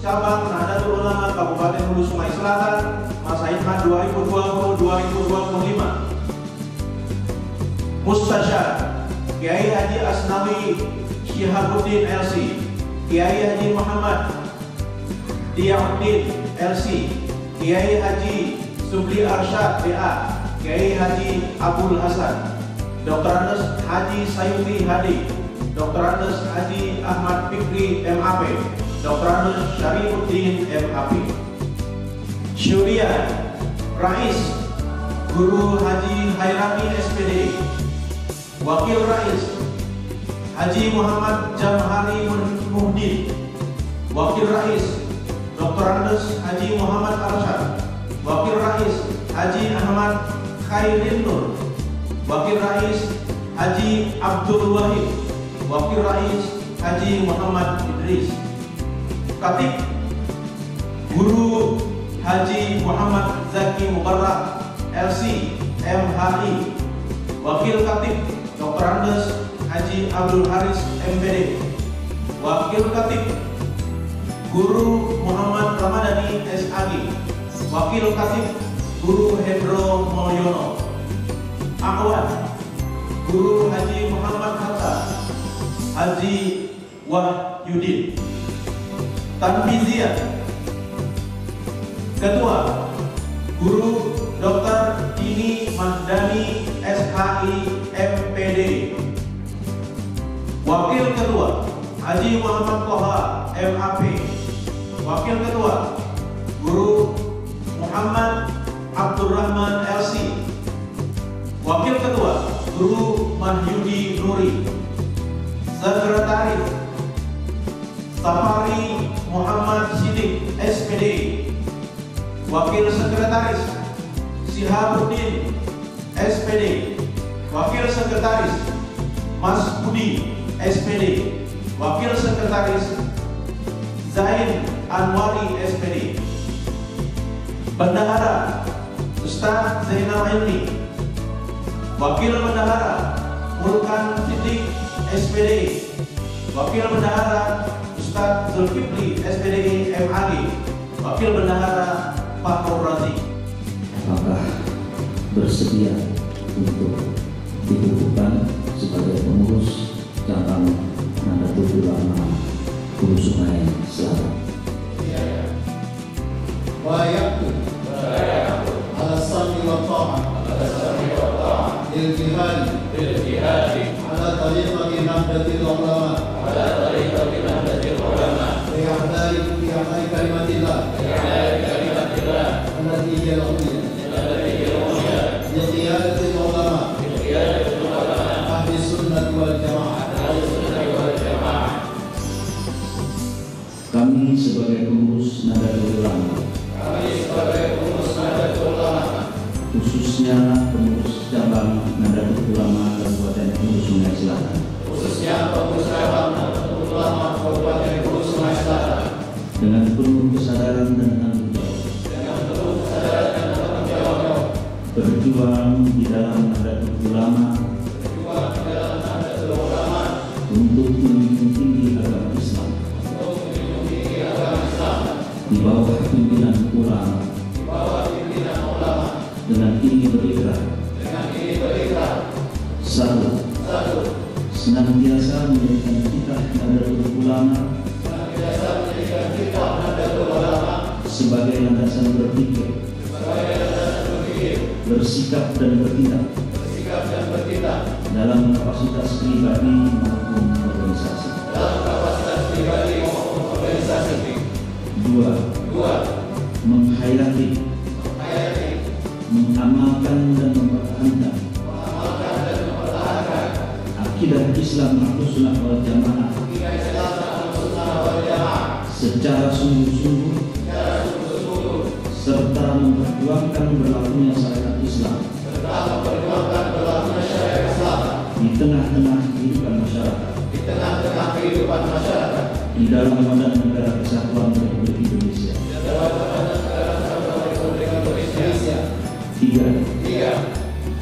Cabang Nahdlatul Ulama Kabupaten Hulu Sungai Selatan masa hikmat 2020-2025. Mustasyar Kiai Haji Asnawi Syihabuddin LC, Kiai Haji Muhammad Diauddin LC, Kiai Haji Subli Arsyad BA, Kiai Haji Abdul Hasan, Dr. Andes Haji Sayuti Hadi, Dr. Andes Haji Ahmad Fikri MAP, Dr. Andes Syarifuddin MAP. Syuriah Rais Guru Haji Hairami SPD, Wakil Rais Haji Muhammad Jamhari Muhdin, Wakil Rais Dr. Andes Haji Muhammad Arsyad, Wakil Rais Haji Ahmad Khairin Nur, Wakil Rais Haji Abdul Wahid, Wakil Rais Haji Muhammad Idris. Khatib Guru Haji Muhammad Zaki Mubarak LC MHI, Wakil Khatib Dr. Andes Haji Abdul Haris MPD, Wakil Khatib Guru Muhammad Ramadhani SAG, Wakil Khatib Guru Hendro Moyono. Akhwat Guru Haji Muhammad Hatta Haji Wahyudin. Tanbiziyah Ketua Guru Dr. Dini Mahdani SHI MPD, Wakil Ketua Haji Muhammad Toha MAP, Wakil Ketua Guru Muhammad Abdurrahman LC, Wakil Ketua Guru Mahyudi Nuri. Sekretaris Safari Muhammad Sidik SPD, Wakil Sekretaris Sihabuddin SPD, Wakil Sekretaris Mas Budi SPD, Wakil Sekretaris Zain Anwari SPD. Bendahara Ustaz Zainal Ilmi, Wakil Bendahara Mulkan Sidik SPD, Wakil Bendahara Ustaz Zulkifli SPD MAG, Wakil Bendahara Fakhrul Razi. Apakah bersedia untuk dikukuhkan sebagai pengurus cabang Nahdlatul Ulama Hulu Sungai Selatan? Wayaktu ala sami wa ta'ah lil jihadi ala tariqati Nahdlatul Ulama bi ahdari kalimatillah allati hiya al-ulya bi qiyadatil ulama ahli sunnah wal jamaah. Kami sebagai pengurus Nahdlatul Ulama, khususnya pengurus cabang Nahdlatul Ulama Kabupaten Hulu Sungai Selatan, dengan penuh kesadaran dan tanggung jawab, berjuang di dalam Nahdlatul Ulama untuk menjunjung tinggi agama Islam di bawah pimpinan ulama, dengan ini berikrar satu, senantiasa menjadikan kita Nahdlatul Ulama sebagai landasan berpikir, bersikap dan bertindak dalam kapasitas pribadi maupun organisasi. Dua, menghayati, mengamalkan dan mempertahankan akidah Islam Ahlussunnah wal Jamaah secara sungguh-sungguh serta memperjuangkan berlakunya syariat Islam di tengah-tengah kehidupan masyarakat, di dalam wadah negara kesatuan Republik Indonesia. Tiga,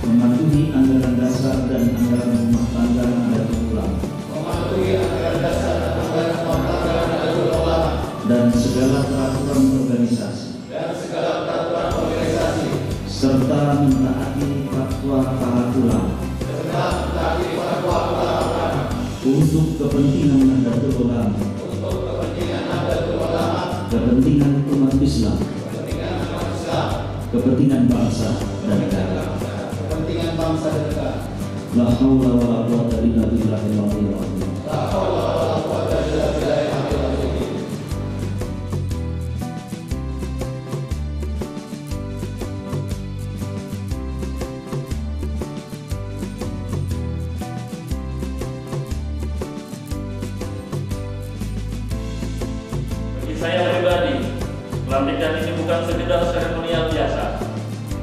mematuhi anggaran dasar dan anggaran rumah tangga Nahdlatul Ulama dan segala untuk kepentingan Nahdlatul Ulama, kepentingan umat Islam, kepentingan bangsa dan negara. La haula wa la quwwata illa billahil aliyyil azim. Bagi saya pribadi, pelantikan ini bukan sekedar seremonial biasa.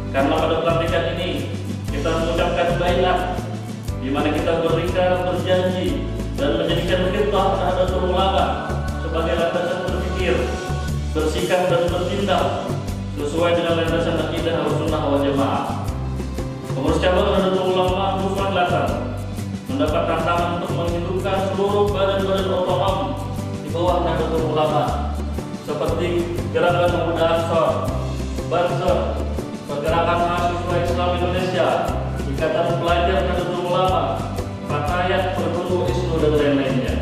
Karena pada pelantikan ini kita mengucapkan baiat, di mana kita berikan, berjanji dan menjadikan khitbah Nahdlatul Ulama sebagai landasan berpikir, bersikap dan bertindak sesuai dengan landasan akidah Ahlussunnah wal Jamaah. Pengurus cabang Nahdlatul Ulama Nusa Selatan mendapat tantangan untuk menghidupkan seluruh badan-badan otonom di bawah Nahdlatul Ulama seperti Gerakan Pemuda Ansor, Bansor, Pergerakan Mahasiswa Islam Indonesia, Ikatan Pelajar Nahdlatul Ulama, Fatayat, Perguru, ISNU dan lain-lainnya.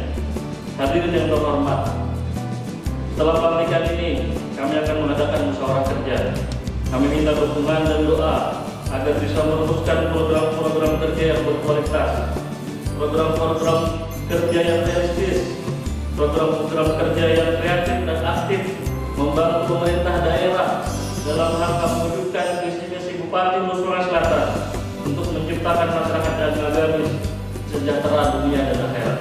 Hadirin yang terhormat, setelah pelantikan ini kami akan mengadakan musyawarah kerja. Kami minta dukungan dan doa agar bisa merumuskan program-program kerja yang berkualitas, program-program kerja yang realistis, program-program kerja yang kreatif dan aktif, membantu pemerintah daerah dalam rangka mewujudkan visi-misi Bupati Nusa Selatan untuk menciptakan masyarakat yang agamis, sejahtera dunia dan akhirat.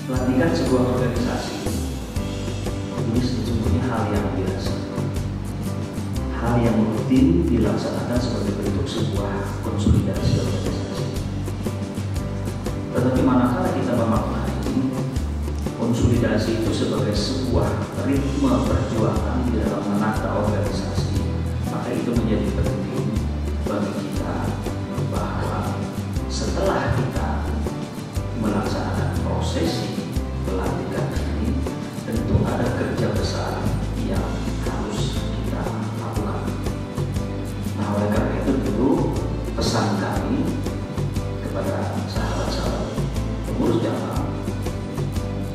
Pelantikan sebuah organisasi ini sesungguhnya hal yang biasa, hal yang rutin dilaksanakan sebagai bentuk sebuah konsolidasi organisasi. Tetapi manakala kita memaknai konsolidasi itu sebagai sebuah ritme perjuangan di dalam menata organisasi, maka itu menjadi penting bagi kita bahwa setelah kita melaksanakan prosesi pelantikan ini, tentu ada kerja besar yang harus kita lakukan. Nah, oleh karena itu dulu pesan kami kepada sahabat-sahabat pengurus jamaah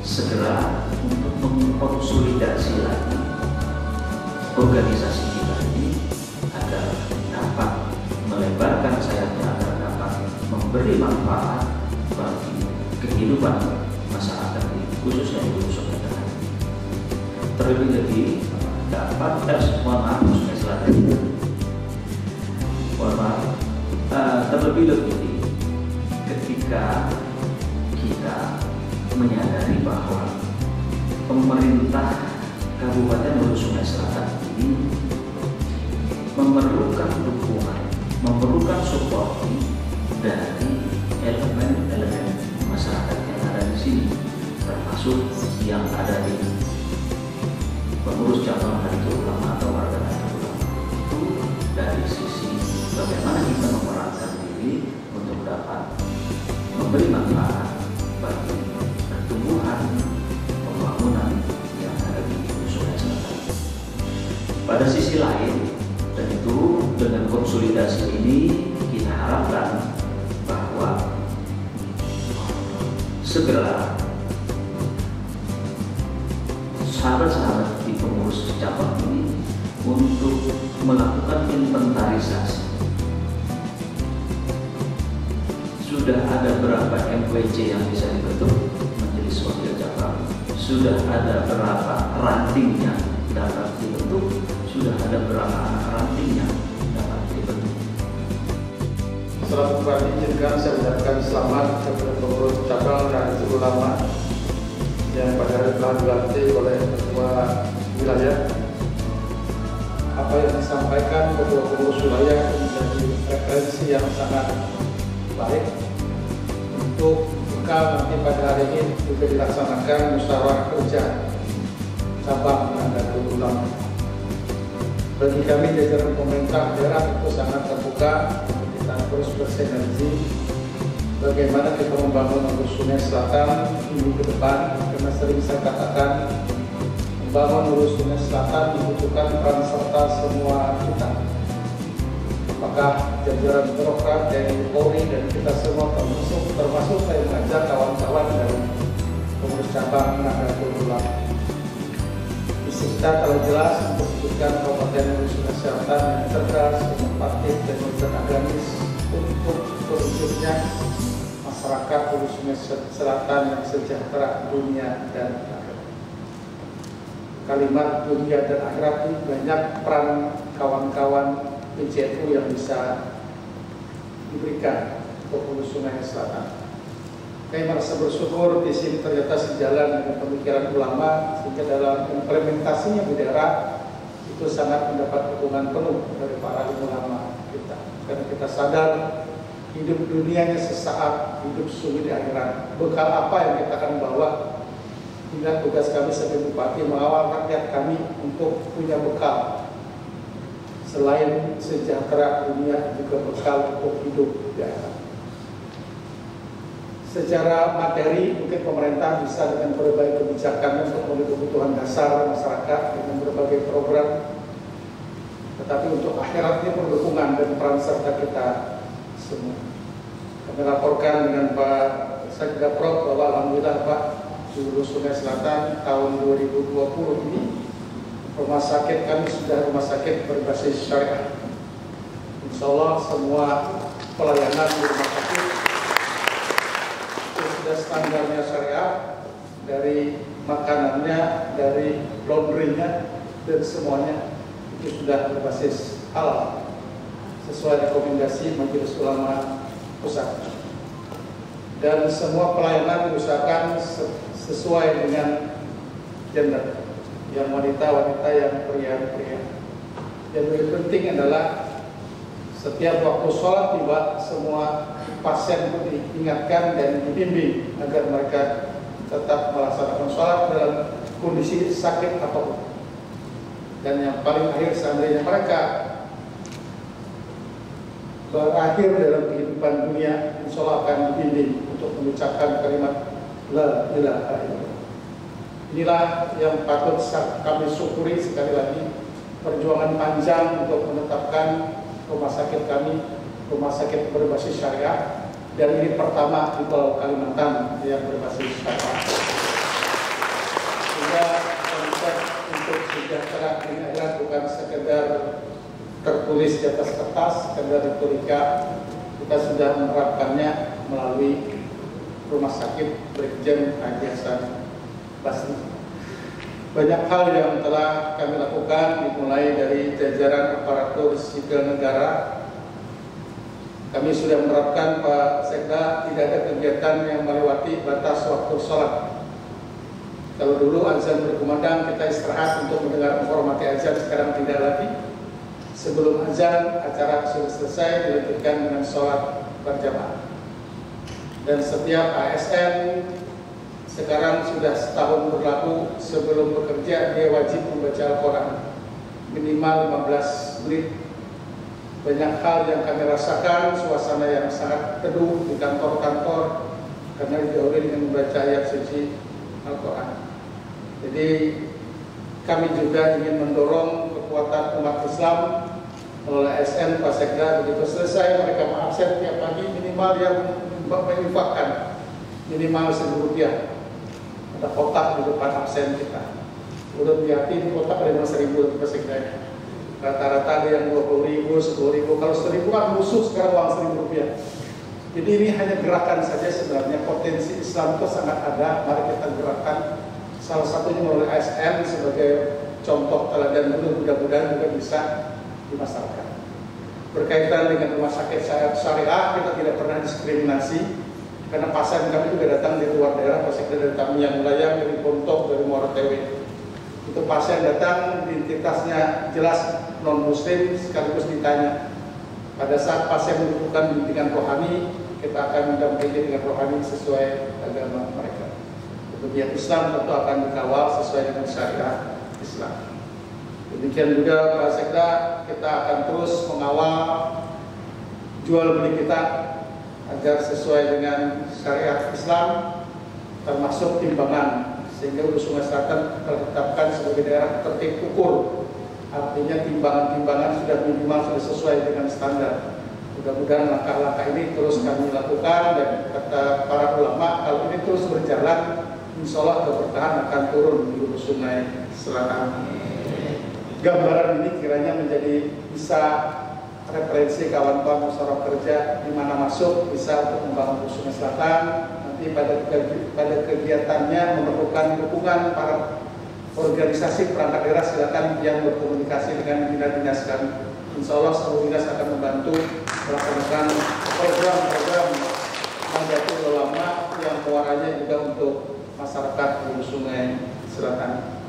segera untuk mengkonsolidasi lagi organisasi kita ini agar dapat melebarkan sayapnya, agar dapat memberi manfaat bagi kehidupan masyarakat ini, khususnya di Nusa Tenggara. Terlebih-lebih dapat terlebih-lebih ketika kita menyadari bahwa pemerintah Kabupaten Hulu Sungai Selatan ini memerlukan dukungan, memerlukan support dari elemen-elemen masyarakat yang ada di sini, termasuk yang ada di pengurus cabang Nahdlatul Ulama atau warga Nahdlatul Ulama. Itu dari sisi bagaimana kita memerankan diri untuk dapat memberi manfaat bagi pertumbuhan pembangunan yang ada di Sungai Selatan. Pada sisi lain, tentu dengan konsolidasi ini kita harapkan bahwa segera sahabat-sahabat di pengurus cabang ini untuk melakukan inventarisasi. Sudah ada berapa MWC yang bisa dibentuk majelis wakil cabang, sudah ada berapa ranting yang dapat dibentuk, sudah ada berapa anak ranting yang dapat dibentuk. Selamat pagi, izinkan saya mengucapkan selamat kepada pengurus cabang Nahdlatul Ulama yang pada hari telah dilantik oleh ketua wilayah. Apa yang disampaikan ketua pengurus wilayah menjadi referensi yang sangat baik untuk jika nanti pada hari ini juga dilaksanakan musyawarah kerja cabang Nahdlatul Ulama. Bagi kami jajaran pemerintah daerah itu sangat terbuka, kita terus bersinergi bagaimana kita membangun Hulu Sungai Selatan ini ke depan, karena sering saya katakan membangun Hulu Sungai Selatan membutuhkan peran serta semua kita. apakah jajaran birokrat TNI Polri dan kita semua termasuk saya mengajak kawan-kawan dari pengurus cabang Nahdlatul Ulama. Visi kita kalau jelas untuk wujudkan Kabupaten Hulu Sungai Selatan yang cerdas, inovatif, dan beragamis untuk terwujudnya masyarakat Hulu Sungai Selatan yang sejahtera dunia dan akhirat. Kalimat dunia dan akhirat ini banyak peran kawan-kawan PJNU yang bisa diberikan untuk Hulu Sungai Selatan. Kami merasa bersyukur di sini ternyata sejalan dengan pemikiran ulama, sehingga dalam implementasinya di daerah itu sangat mendapat dukungan penuh dari para ulama kita. Karena kita sadar hidup dunianya sesaat, hidup sungguh di akhirat. Bekal apa yang kita akan bawa? Hingga tugas kami sebagai bupati mengawal rakyat kami untuk punya bekal. Selain sejahtera dunia, juga bekal untuk hidup di akhirat. Secara materi, mungkin pemerintah bisa dengan berbagai kebijakan untuk memenuhi kebutuhan dasar masyarakat dengan berbagai program. Tetapi untuk akhiratnya perdukungan dan peran serta kita semua. Kami laporkan dengan Pak Sekda Prop bahwa alhamdulillah Pak di Hulu Sungai Selatan tahun 2020 ini rumah sakit kami sudah rumah sakit berbasis syariah. Insya Allah semua pelayanan di rumah sakit itu sudah standarnya syariah, dari makanannya, dari laundrynya, dan semuanya itu sudah berbasis halal sesuai rekomendasi Majelis Ulama Pusat. Dan semua pelayanan diusahakan sesuai dengan gender, yang wanita-wanita, yang pria-pria. Yang lebih penting adalah setiap waktu sholat tiba, semua pasien itu diingatkan dan dibimbing agar mereka tetap melaksanakan sholat dalam kondisi sakit apapun. Dan yang paling akhir, seandainya mereka berakhir dalam kehidupan dunia, insya Allah akan dibimbing untuk mengucapkan kalimat La ilaha illallah. Inilah yang patut kami syukuri. Sekali lagi, perjuangan panjang untuk menetapkan rumah sakit kami, rumah sakit berbasis syariah, dan ini pertama di Pulau Kalimantan yang berbasis syariah. Sehingga konsep untuk sejahtera di akhirat bukan sekedar tertulis di atas kertas, sekedar retorika. Kita sudah menerapkannya melalui Rumah Sakit Brigjen Haji Hasan Basri. Banyak hal yang telah kami lakukan, dimulai dari jajaran aparatur sipil negara. Kami sudah menerapkan, Pak Sekda, tidak ada kegiatan yang melewati batas waktu sholat. Kalau dulu azan berkumandang kita istirahat untuk mendengar menghormati azan, sekarang tidak lagi. Sebelum azan, acara sudah selesai, dilanjutkan dengan sholat berjamaah. Dan setiap ASN sekarang sudah setahun berlaku, sebelum bekerja dia wajib membaca Al-Quran minimal 15 menit. Banyak hal yang kami rasakan, suasana yang sangat teduh di kantor-kantor karena didahului dengan membaca ayat suci Al-Quran. Jadi kami juga ingin mendorong kekuatan umat Islam melalui ASN Pak Sekda. Begitu selesai mereka absen tiap pagi, minimal yang menginfakkan minimal Rp1.000. Ada kotak di depan absen kita. Udah lihatin kotak ada 1.000 Pak Sekda. Rata-rata ada yang 20.000, 10.000. Kalau 1.000 kan musuh, sekarang uang Rp1.000. Jadi ini hanya gerakan saja sebenarnya. Potensi Islam itu sangat ada. Mari kita gerakan. Salah satunya melalui ASN sebagai contoh teladan dulu, mudah-mudahan juga bisa di masyarakat. Berkaitan dengan rumah sakit syariah, kita tidak pernah diskriminasi karena pasien kami juga datang dari luar daerah, pasien dari Tamiang Melayang, dari Bontok, dari Muara Tewe. Itu pasien datang, identitasnya jelas non-muslim, sekaligus ditanya. Pada saat pasien membutuhkan bimbingan rohani, kita akan mendampingi dengan rohani sesuai agama mereka. Kemudian Islam tentu akan dikawal sesuai dengan syariat Islam. Demikian juga Pak Sekda, kita akan terus mengawal jual beli kita agar sesuai dengan syariat Islam, termasuk timbangan, sehingga Hulu Sungai Selatan ditetapkan sebagai daerah tertib ukur artinya timbangan-timbangan sudah minimal, sudah sesuai dengan standar. Mudah-mudahan langkah-langkah ini terus kami lakukan, dan kata para ulama, kalau ini terus berjalan, insya Allah keberkahan akan turun di hulu Sungai Selatan. Gambaran ini kiranya menjadi bisa referensi kawan-kawan musyawarah kerja di mana masuk bisa untuk membangun hulu Sungai Selatan. Nanti pada kegiatannya memerlukan dukungan para organisasi perangkat daerah, silakan yang berkomunikasi dengan dinas-dinas kami. Insya Allah seluruh dinas akan membantu melaksanakan program-program Nahdlatul Ulama yang muaranya juga untuk masyarakat Hulu Sungai Selatan.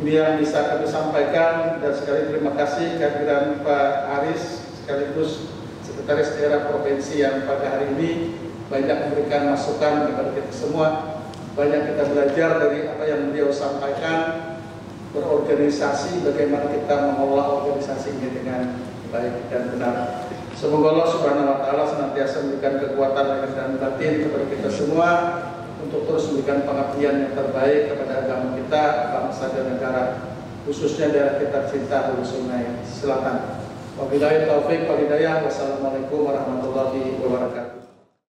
Ini yang bisa kami sampaikan, dan sekali terima kasih kehadiran Pak Aris sekaligus Sekretaris Daerah Provinsi yang pada hari ini banyak memberikan masukan kepada kita semua. Banyak kita belajar dari apa yang beliau sampaikan, berorganisasi, bagaimana kita mengelola organisasi ini dengan baik dan benar. Semoga Allah Subhanahu wa Ta'ala senantiasa memberikan kekuatan lahir dan batin kepada kita semua untuk terus memberikan pengabdian yang terbaik kepada agama kita, bangsa dan negara, khususnya daerah kita cinta Hulu Sungai Selatan. Wabillahi taufiq wal hidayah. Wassalamualaikum warahmatullahi wabarakatuh.